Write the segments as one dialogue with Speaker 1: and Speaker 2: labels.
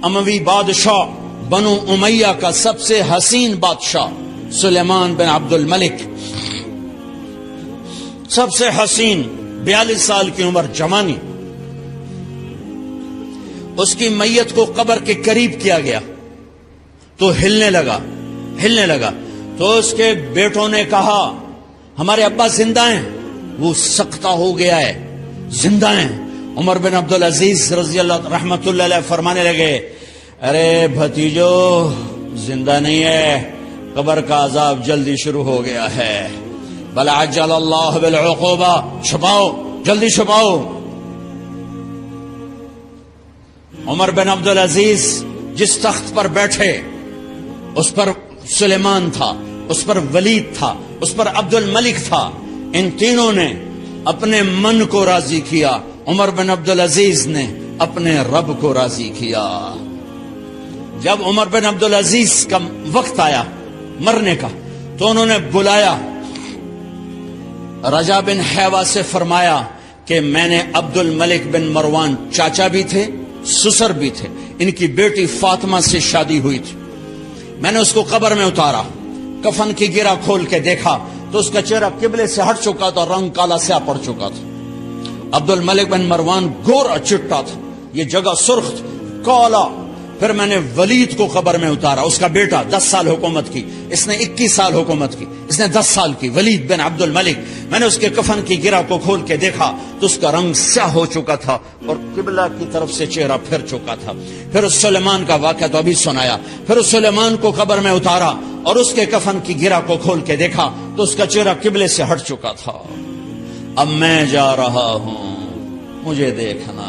Speaker 1: اموی بادشاہ بنو امیہ کا سب سے حسین بادشاہ سلیمان بن عبد الملک، سب سے حسین، 42 سال کی عمر، جوانی، اس کی میت کو قبر کے قریب کیا گیا تو ہلنے لگا تو اس کے بیٹوں نے کہا ہمارے ابا زندہ ہیں، وہ سکتہ ہو گیا ہے، زندہ ہیں۔ عمر بن عبدالعزیز رضی اللہ رحمت اللہ علیہ فرمانے لگے ارے بھتیجو زندہ نہیں ہے، قبر کا عذاب جلدی شروع ہو گیا ہے، بل عجل اللہ بالعقوبہ، چھپاؤ، جلدی چھپاؤ۔ عمر بن عبدالعزیز جس تخت پر بیٹھے اس پر سلیمان تھا، اس پر ولید تھا، اس پر عبد الملک تھا، ان تینوں نے اپنے من کو راضی کیا، عمر بن عبدالعزیز نے اپنے رب کو راضی کیا۔ جب عمر بن عبدالعزیز کا وقت آیا مرنے کا تو انہوں نے بلایا رجا بن حیوہ سے، فرمایا کہ میں نے عبد الملک بن مروان، چاچا بھی تھے سسر بھی تھے، ان کی بیٹی فاطمہ سے شادی ہوئی تھی، میں نے اس کو قبر میں اتارا، کفن کی گرہ کھول کے دیکھا تو اس کا چہرہ قبلے سے ہٹ چکا تھا، رنگ کالا سیاہ پڑ چکا تھا۔ عبد الملک بن مروان گورا چٹا تھا، یہ جگہ سرخ تھی، کالا۔ پھر میں نے ولید کو قبر میں اتارا، اس کا بیٹا، 10 سال حکومت کی، اس نے 21 سال حکومت کی، اس نے 10 سال کی، ولید بن عبد الملک۔ میں نے اس کے کفن کی گرہ کو کھول کے دیکھا تو اس کا رنگ سیاہ ہو چکا تھا اور قبلہ کی طرف سے چہرہ پھر چکا تھا۔ پھر اس سلیمان کا واقعہ تو ابھی سنایا، پھر اس سلیمان کو قبر میں اتارا اور اس کے کفن کی گرہ کو کھول کے دیکھا تو اس کا چہرہ قبلے سے ہٹ چکا تھا۔ اب میں جا رہا ہوں، مجھے دیکھنا۔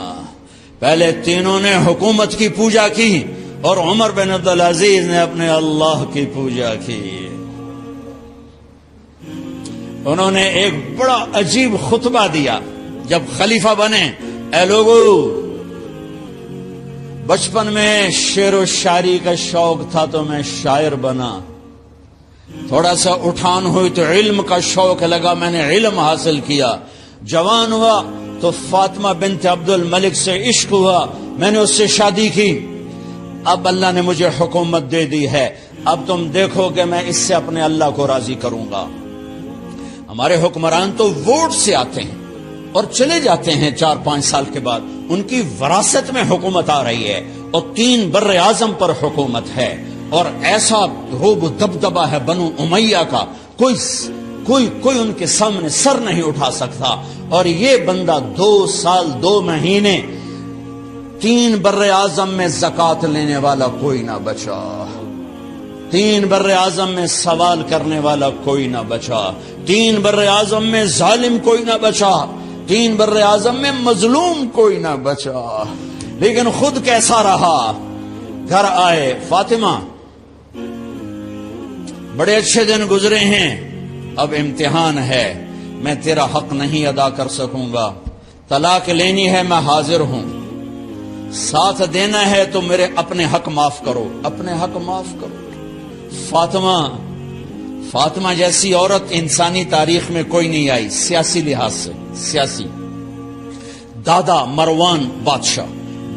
Speaker 1: پہلے تینوں نے حکومت کی پوجا کی اور عمر بن عبدالعزیز نے اپنے اللہ کی پوجا کی۔ انہوں نے ایک بڑا عجیب خطبہ دیا جب خلیفہ بنے، اے لوگو، بچپن میں شعر و شاعری کا شوق تھا تو میں شاعر بنا، تھوڑا سا اٹھان ہوئی تو علم کا شوق لگا، میں نے علم حاصل کیا، جوان ہوا تو فاطمہ بنت عبد الملک سے عشق ہوا، میں نے اس سے شادی کی، اب اللہ نے مجھے حکومت دے دی ہے، اب تم دیکھو کہ میں اس سے اپنے اللہ کو راضی کروں گا۔ ہمارے حکمران تو ووٹ سے آتے ہیں اور چلے جاتے ہیں 4-5 سال کے بعد، ان کی وراثت میں حکومت آ رہی ہے اور 3 بر اعظم پر حکومت ہے، اور ایسا روب دبدبا ہے بنو امیہ کا، کوئی ان کے سامنے سر نہیں اٹھا سکتا، اور یہ بندہ 2 سال 2 مہینے 3 بر اعظم میں زکوٰۃ لینے والا کوئی نہ بچا، 3 بر اعظم میں سوال کرنے والا کوئی نہ بچا، 3 بر اعظم میں ظالم کوئی نہ بچا، 3 بر اعظم میں مظلوم کوئی نہ بچا۔ لیکن خود کیسا رہا؟ گھر آئے، فاطمہ بڑے اچھے دن گزرے ہیں، اب امتحان ہے، میں تیرا حق نہیں ادا کر سکوں گا، طلاق لینی ہے میں حاضر ہوں، ساتھ دینا ہے تو میرے اپنے حق معاف کرو، اپنے حق معاف کرو۔ فاطمہ جیسی عورت انسانی تاریخ میں کوئی نہیں آئی، سیاسی لحاظ سے، سیاسی۔ دادا مروان بادشاہ،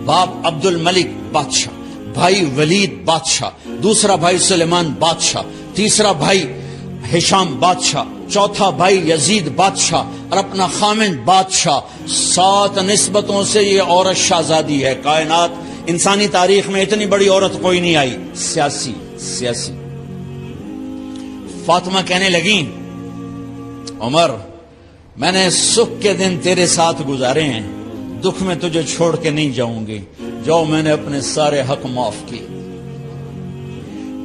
Speaker 1: باپ عبد الملک بادشاہ، بھائی ولید بادشاہ، دوسرا بھائی سلیمان بادشاہ، تیسرا بھائی ہشام بادشاہ، چوتھا بھائی یزید بادشاہ اور اپنا خامند بادشاہ، 7 نسبتوں سے یہ عورت شہزادی ہے۔ کائنات انسانی تاریخ میں اتنی بڑی عورت کوئی نہیں آئی، سیاسی۔ فاطمہ کہنے لگیں عمر، میں نے سکھ کے دن تیرے ساتھ گزارے ہیں، دکھ میں تجھے چھوڑ کے نہیں جاؤں گی، جاؤ میں نے اپنے سارے حق معاف کیے۔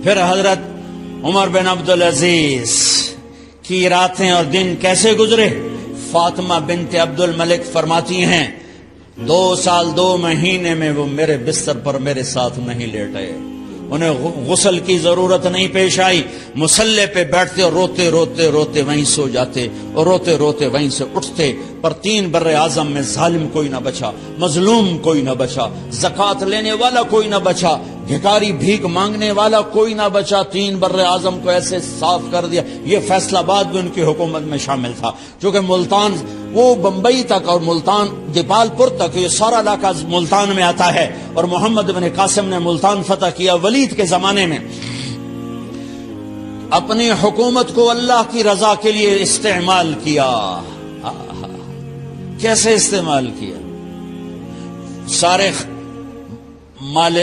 Speaker 1: پھر حضرت عمر بن عبدالعزیز کی راتیں اور دن کیسے گزرے؟ فاطمہ بنت عبد الملک فرماتی ہیں 2 سال 2 مہینے میں وہ میرے بستر پر میرے ساتھ نہیں لیٹے، انہیں غسل کی ضرورت نہیں پیش آئی، مصلے پہ بیٹھتے اور روتے روتے وہیں سو جاتے اور روتے روتے وہیں سے اٹھتے، پر 3 بر اعظم میں ظالم کوئی نہ بچا، مظلوم کوئی نہ بچا، زکوٰۃ لینے والا کوئی نہ بچا، بھکاری بھیک مانگنے والا کوئی نہ بچا، 3 بر اعظم کو ایسے صاف کر دیا۔ یہ فیصلہ آباد بھی ان کی حکومت میں شامل تھا، چونکہ ملتان وہ بمبئی تک اور ملتان دیپال پور تک یہ سارا علاقہ ملتان میں آتا ہے، اور محمد بن قاسم نے ملتان فتح کیا ولید کے زمانے میں۔ اپنی حکومت کو اللہ کی رضا کے لیے استعمال کیا۔ کیسے استعمال کیا؟ سارے مال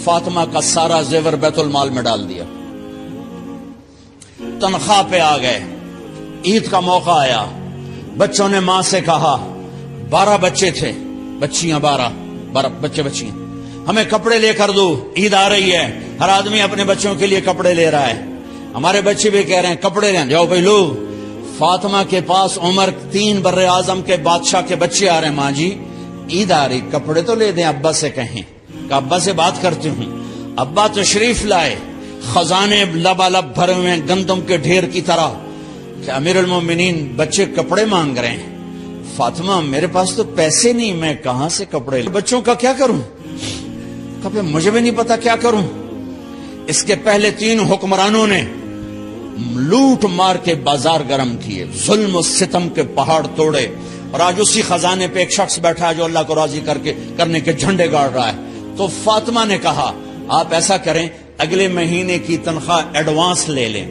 Speaker 1: فاطمہ کا سارا زیور بیت المال میں ڈال دیا، تنخواہ پہ آ گئے۔ عید کا موقع آیا، بچوں نے ماں سے کہا، 12 بچے تھے، بچیاں 12 بچے بچیاں، ہمیں کپڑے لے کر دو، عید آ رہی ہے، ہر آدمی اپنے بچوں کے لیے کپڑے لے رہا ہے۔ ہمارے بچے بھی کہہ رہے ہیں کپڑے لیں، جاؤ بھائی لو۔ فاطمہ کے پاس عمر 3 بر اعظم کے بادشاہ کے بچے آ رہے ہیں، ماں جی عید آ رہی، کپڑے تو لے دیں، ابا سے کہیں کہ ابا سے بات کرتی ہوں۔ ابا تشریف لائے، خزانے لبالب بھرے ہوئے گندم کے ڈھیر کی طرح، کہ امیر المومنین بچے کپڑے مانگ رہے ہیں۔ فاطمہ میرے پاس تو پیسے نہیں، میں کہاں سے کپڑے لوں؟ بچوں کا کیا کروں؟ کبھی مجھے بھی نہیں پتا کیا کروں۔ اس کے پہلے 3 حکمرانوں نے لوٹ مار کے بازار گرم کیے، ظلم و ستم کے پہاڑ توڑے، اور آج اسی خزانے پہ ایک شخص بیٹھا ہے جو اللہ کو راضی کرنے کے جھنڈے گاڑ رہا ہے۔ تو فاطمہ نے کہا آپ ایسا کریں، اگلے مہینے کی تنخواہ ایڈوانس لے لیں،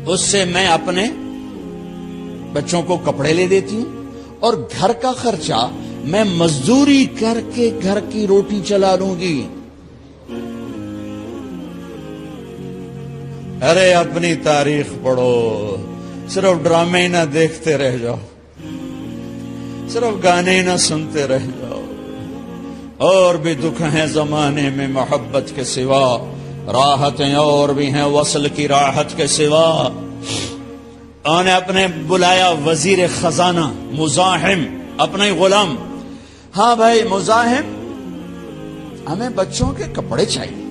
Speaker 1: اس سے میں اپنے بچوں کو کپڑے لے دیتی ہوں، اور گھر کا خرچہ میں مزدوری کر کے گھر کی روٹی چلا لوں گی۔ ارے اپنی تاریخ پڑھو، صرف ڈرامے ہی نہ دیکھتے رہ جاؤ، صرف گانے ہی نہ سنتے رہ جاؤ۔ اور بھی دکھ ہیں زمانے میں محبت کے سوا، راحتیں اور بھی ہیں وصل کی راحت کے سوا۔ انہوں نے اپنے بلایا وزیر خزانہ مزاحم، اپنے غلام، ہاں بھائی مزاحم ہمیں بچوں کے کپڑے چاہیے،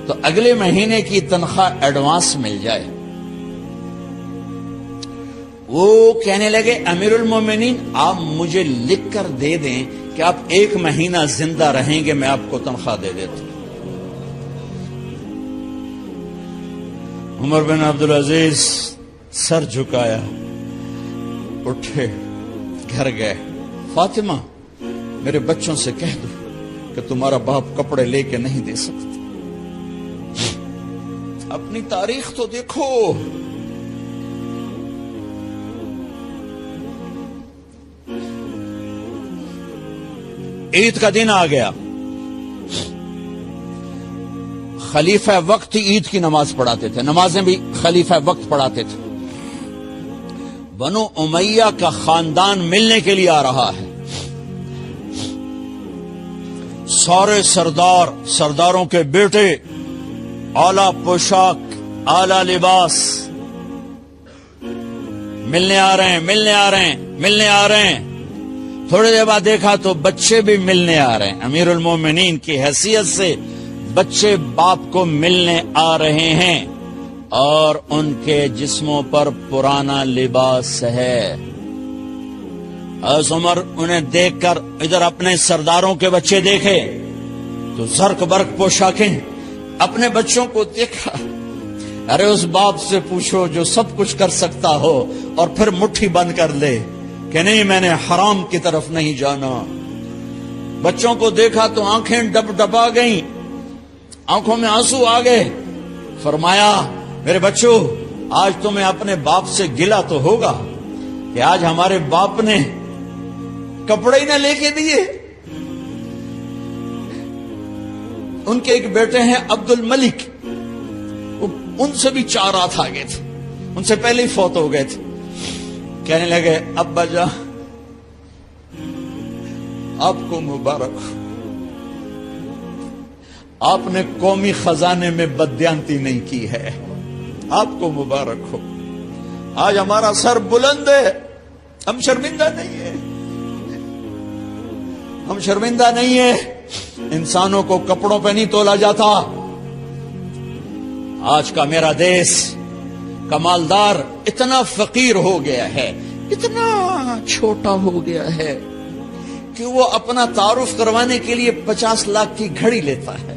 Speaker 1: تو اگلے مہینے کی تنخواہ ایڈوانس مل جائے۔ وہ کہنے لگے امیر المومنین آپ مجھے لکھ کر دے دیں کہ آپ 1 مہینہ زندہ رہیں گے، میں آپ کو تنخواہ دے دیتا ہوں۔ عمر بن عبدالعزیز سر جھکایا، اٹھے، گھر گئے، فاطمہ میرے بچوں سے کہہ دو کہ تمہارا باپ کپڑے لے کے نہیں دے سکتا۔ اپنی تاریخ تو دیکھو، عید کا دن آ گیا، خلیفہ وقت عید کی نماز پڑھاتے تھے، نمازیں بھی خلیفہ وقت پڑھاتے تھے۔ بنو امیہ کا خاندان ملنے کے لیے آ رہا ہے، سارے سرداروں کے بیٹے، اعلی پوشاک، اعلی لباس، ملنے آ رہے ہیں۔ تھوڑی دیر بعد دیکھا تو بچے بھی ملنے آ رہے ہیں، امیر المومنین کی حیثیت سے بچے باپ کو ملنے آ رہے ہیں، اور ان کے جسموں پر پرانا لباس ہے۔ حضرت عمر انہیں دیکھ کر ادھر اپنے سرداروں کے بچے دیکھے تو زرق برق پوشاکیں، اپنے بچوں کو دیکھا۔ ارے اس باپ سے پوچھو جو سب کچھ کر سکتا ہو اور پھر مٹھی بند کر لے کہ نہیں میں نے حرام کی طرف نہیں جانا۔ بچوں کو دیکھا تو آنکھیں ڈبڈبا گئیں، آنکھوں میں آنسو آ گئے۔ فرمایا میرے بچوں آج تمہیں اپنے باپ سے گلہ تو ہوگا کہ آج ہمارے باپ نے کپڑے ہی نہ لے کے دیے۔ ان کے ایک بیٹے ہیں عبد الملک، ان سے بھی 4 رات آگے تھے، ان سے پہلے ہی فوت ہو گئے تھے۔ کہنے لگے ابا جان آپ کو مبارک ہو، آپ نے قومی خزانے میں بددیانتی نہیں کی ہے، آپ کو مبارک ہو۔ آج ہمارا سر بلند ہے، ہم شرمندہ نہیں ہیں، ہم شرمندہ نہیں ہیں۔ انسانوں کو کپڑوں پہ نہیں تولا جاتا۔ آج کا میرا دیس کمالدار اتنا فقیر ہو گیا ہے، اتنا چھوٹا ہو گیا ہے کہ وہ اپنا تعارف کروانے کے لیے 50 لاکھ کی گھڑی لیتا ہے،